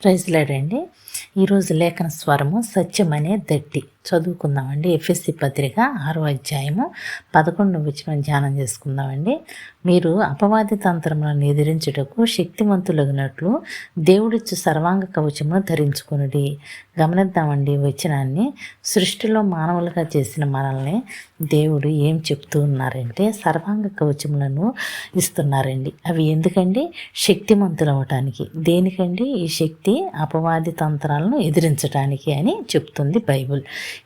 ప్రైజ్లాడండి. ఈరోజు లేఖన స్వరము సత్యమనే దట్టి చదువుకుందామండి. ఎఫ్ఎస్సి పత్రిక 6వ అధ్యాయము 11వ వచనం ధ్యానం చేసుకుందామండి. మీరు అపవాది తంత్రములను ఎదిరించుటకు శక్తివంతులగినట్లు దేవుడిచ్చు సర్వాంగ కవచమును ధరించుకునుడి. గమనిద్దామండి వచనాన్ని. సృష్టిలో మానవులుగా చేసిన మనల్ని దేవుడు ఏం చెప్తూ ఉన్నారంటే సర్వాంగ కవచములను ఇస్తున్నారండి. అవి ఎందుకండి? శక్తిమంతులు అవ్వటానికి. దేనికండి ఈ శక్తి? అపవాది తంత్రాలను ఎదిరించడానికి అని చెప్తుంది బైబిల్.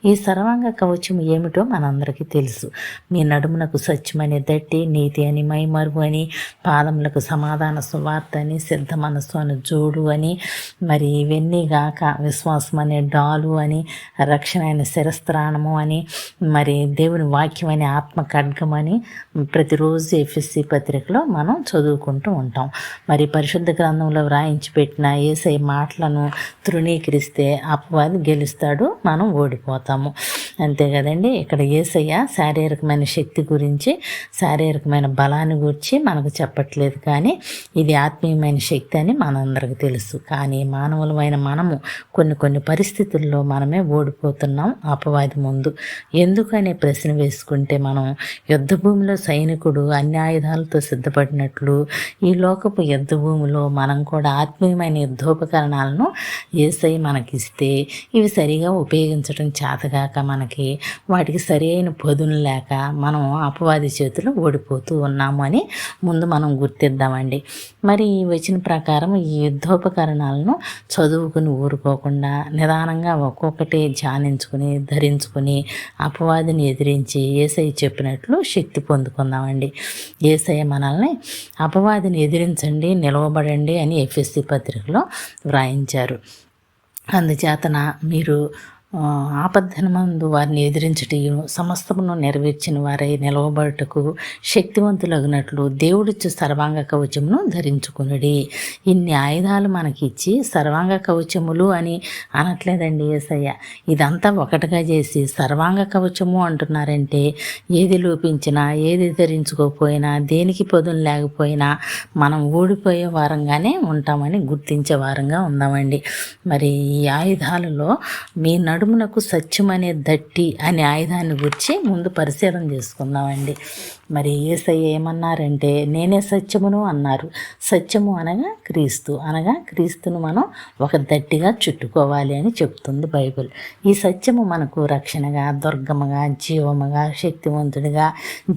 ఈ సర్వాంగ కవచం ఏమిటో మనందరికీ తెలుసు. మీ నడుమునకు సత్యమనే దట్టి, నీతి అని, మైమరుగు అని, పాదములకు సమాధాన సువార్త అని, సిద్ధ మనస్సు అని జోడు అని, మరి ఇవన్నీ గాక విశ్వాసం అనే డాలు అని, రక్షణ అయిన శిరస్త్రాణము అని, మరి దేవుని వాక్యం అనే ఆత్మ ఖడ్గం అని ప్రతిరోజు ఎఫ్ఎస్సి పత్రికలో మనం చదువుకుంటూ ఉంటాం. మరి పరిశుద్ధ గ్రంథంలో వ్రాయించి పెట్టిన యేసయ్య మాటలను తృణీకరిస్తే అపవాది గెలుస్తాడు, మనం ఓడిపోతాము. అంతే కదండి. ఇక్కడ యేసయ్య శారీరకమైన శక్తి గురించి, శారీరకమైన బలాన్ని గురించి మనకు చెప్పట్లేదు, కానీ ఇది ఆత్మీయమైన శక్తి అని మనందరికీ తెలుసు. కానీ మానవులమైన మనము కొన్ని పరిస్థితుల్లో మనమే ఓడిపోతున్నాం అపవాది ముందు. ఎందుకనే ప్రశ్న వేసుకుంటే, మనం యుద్ధ భూమిలో సైనికుడు అన్ని ఆయుధాలతో సిద్ధపడినట్లు ఈ లోకపు యుద్ధ భూమిలో మనం కూడా ఆత్మీయమైన యుద్ధోపకరణాలను యేసయ్య మనకిస్తే ఇవి సరిగా ఉపయోగించడం చేతగాక మనకి వాటికి సరి అయిన పదును లేక మనం అపవాది చేతులు ఓడిపోతూ ఉన్నాము అని ముందు మనం గుర్తిద్దామండి. మరి ఈ వచ్చిన ప్రకారం ఈ యుద్ధోపకరణాలను చదువుకుని ఊరుకోకుండా నిదానంగా ఒక్కొక్కటి ధ్యానించుకుని ధరించుకుని అపవాదిని ఎదిరించి యేసయ్య చెప్పినట్లు శక్తి పొందుకుందామండి. యేసయ్య మనల్ని అపవాదిని ఎదిరించండి, నిలవబడండి అని ఎఫ్ఎస్సి పత్రికలో వ్రాయించారు. అందుచేతన మీరు ఆపద్ధనమందు వారిని ఎదిరించుటయు సమస్తమును నెరవేర్చిన వారై నిలవబడుటకు శక్తివంతులగినట్లు దేవుడిచ్చు సర్వాంగ కవచమును ధరించుకునుడి. ఇన్ని ఆయుధాలు మనకిచ్చి సర్వాంగ కవచములు అని అనట్లేదండి యేసయ్య. ఇదంతా ఒకటిగా చేసి సర్వాంగ కవచము అంటున్నారంటే ఏది లోపించినా, ఏది ధరించుకోకపోయినా, దేనికి పొదును లేకపోయినా మనం ఓడిపోయే వారంగానే ఉంటామని గుర్తించే వారంగా ఉందామండి. మరి ఈ ఆయుధాలలో మీ నడుమునకు సత్యం అనే దట్టి అనే ఆయుధాన్ని గురించి ముందు పరిశీలన చేసుకుందామండి. మరి యేసయ్య ఏమన్నారంటే నేనే సత్యమును అన్నారు. సత్యము అనగా క్రీస్తు, అనగా క్రీస్తును మనం ఒక దట్టిగా చుట్టుకోవాలి అని చెప్తుంది బైబిల్. ఈ సత్యము మనకు రక్షణగా, దుర్గముగా, జీవముగా, శక్తివంతుడిగా,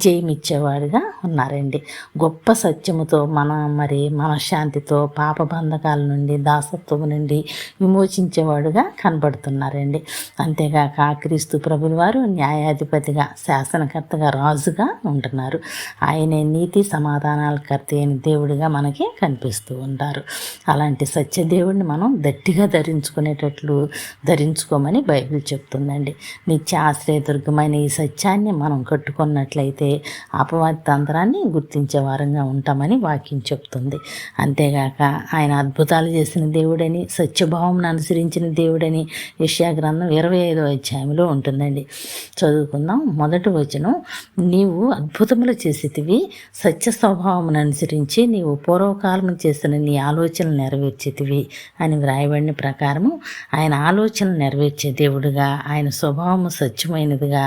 జయమిచ్చేవాడిగా ఉన్నారండి. గొప్ప సత్యముతో మరి మనశ్శాంతితో పాప బంధకాల నుండి, దాసత్వం నుండి విమోచించేవాడుగా కనబడుతున్నారండి. అంతేగాక క్రీస్తు ప్రభుల వారు న్యాయాధిపతిగా, శాసనకర్తగా, రాజుగా ఉంటున్నారు. ఆయనే నీతి సమాధానాల కర్త అయిన దేవుడిగా మనకి కనిపిస్తూ ఉంటారు. అలాంటి సత్యదేవుడిని మనం దట్టిగా ధరించుకోమని బైబిల్ చెప్తుందండి. నిత్య ఆశ్రయదుర్గమైన ఈ సత్యాన్ని మనం కట్టుకున్నట్లయితే అపవాది తంత్రాన్ని గుర్తించే వారంగా ఉంటామని వాక్యం చెప్తుంది. అంతేగాక ఆయన అద్భుతాలు చేసిన దేవుడని, సత్యభావంను అనుసరించిన దేవుడని యెషయా గ్రంథం 25వ అధ్యాయంలో ఉంటుందండి. చదువుకుందాం. మొదటి వచనం, నీవు అద్భుతములు చేసేటివి, సత్య స్వభావమును అనుసరించి నీవు పూర్వకాలము చేసిన నీ ఆలోచనలు నెరవేర్చేటివి అని వ్రాయబడిన ప్రకారము ఆయన ఆలోచనలు నెరవేర్చే దేవుడుగా, ఆయన స్వభావము సత్యమైనదిగా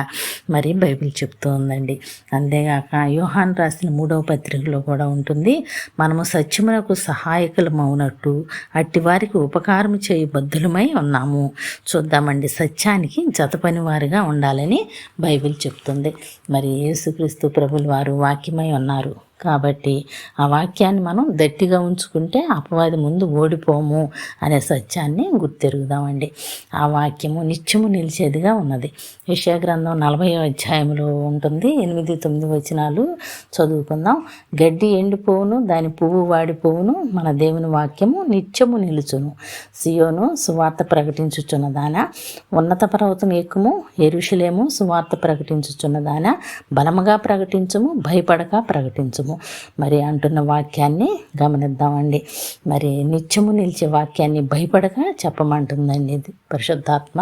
మరి బైబిల్ చెప్తూ ఉందండి. అంతేగాక యోహాను రాసిన 3వ పత్రికలో కూడా ఉంటుంది, మనము సత్యమునకు సహాయకులమవునట్టు అట్టి వారికి ఉపకారం చేయు బద్ధులమై ఉన్నాము. చూద్దామండి, సత్యానికి జతపని వారిగా ఉండాలని బైబిల్ చెప్తుంది. మరి యేసుక్రీస్తు ప్రభుల వారు వాక్యమై ఉన్నారు కాబట్టి ఆ వాక్యాన్ని మనం గట్టిగా ఉంచుకుంటే అపవాది ముందు ఓడిపోము అనే సత్యాన్ని గుర్తెరుగుదామండి. ఆ వాక్యము నిత్యము నిలిచేదిగా ఉన్నది. యెషయా గ్రంథం 40వ అధ్యాయంలో ఉంటుంది. 8-9 వచనాలు చదువుకుందాం. గడ్డి ఎండిపోవును, దాని పువ్వు వాడిపోవును, మన దేవుని వాక్యము నిత్యము నిలుచును. సియోను సువార్త ప్రకటించుచున్నదానా, ఉన్నత పర్వతం ఎక్కుము, యెరూషలేము సువార్త ప్రకటించుచున్నదానా, బలముగా ప్రకటించుము, భయపడక ప్రకటించుము. అనుసరించుము మరి అంటున్న వాక్యాన్ని గమనిద్దామండి. మరి నిత్యము నిలిచే వాక్యాన్ని భయపడక చెప్పమంటుందండి ఇది పరిశుద్ధాత్మ.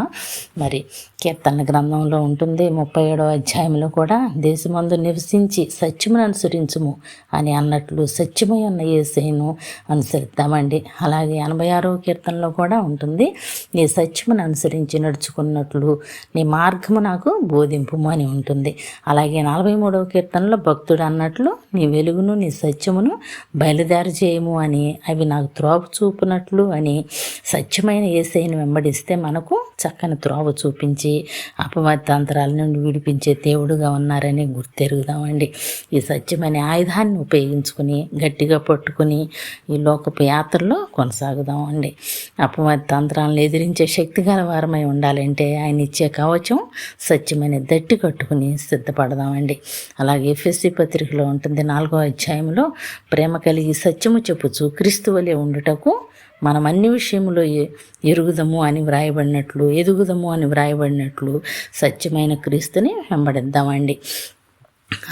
మరి కీర్తన గ్రంథంలో ఉంటుంది 37వ అధ్యాయంలో కూడా దేశమందు నివసించి సత్యమును అనుసరించుము అని అన్నట్లు సత్యమై ఉన్న యేసయ్యను అనుసరిద్దామండి. అలాగే 86వ కీర్తనలో కూడా ఉంటుంది, నీ సత్యమును అనుసరించి నడుచుకున్నట్లు నీ మార్గము నాకు బోధింపుము అని ఉంటుంది. అలాగే 43వ కీర్తనలో భక్తుడు అన్నట్లు నీ వెలుగును నీ సత్యమును బయలుదేరి చేయము అని, అవి నాకు త్రోవ చూపునట్లు అని సత్యమైన యేసయ్యను వెంబడిస్తే మనకు చక్కని త్రోవ చూపించి అపవాదాంతరాల నుండి విడిపించే దేవుడుగా ఉన్నారని గుర్తెరుగుదామండి. ఈ సత్యమైన ఆయుధాన్ని ఉపయోగించుకుని గట్టిగా పట్టుకుని ఈ లోకపు యాత్రలో కొనసాగుదామండి. అపవాదాంతరాలను ఎదిరించే శక్తి గల వారమై ఉండాలంటే ఆయన ఇచ్చే కవచం సత్యమైన దట్టి కట్టుకుని సిద్ధపడదామండి. అలాగే ఎఫెసీ పత్రికలో ఉంటుంది 4వ అధ్యాయంలో, ప్రేమ కలిగి సత్యము చెప్పుచు క్రీస్తు వలె ఉండుటకు మనం అన్ని విషయంలో ఎదుగుదము అని వ్రాయబడినట్లు సత్యమైన క్రీస్తుని వెంబడిద్దామండి.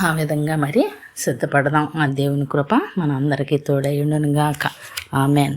ఆ విధంగా మరి సిద్ధపడదాం. ఆ దేవుని కృప మన అందరికీ తోడై ఉండును గాక. ఆమెన్.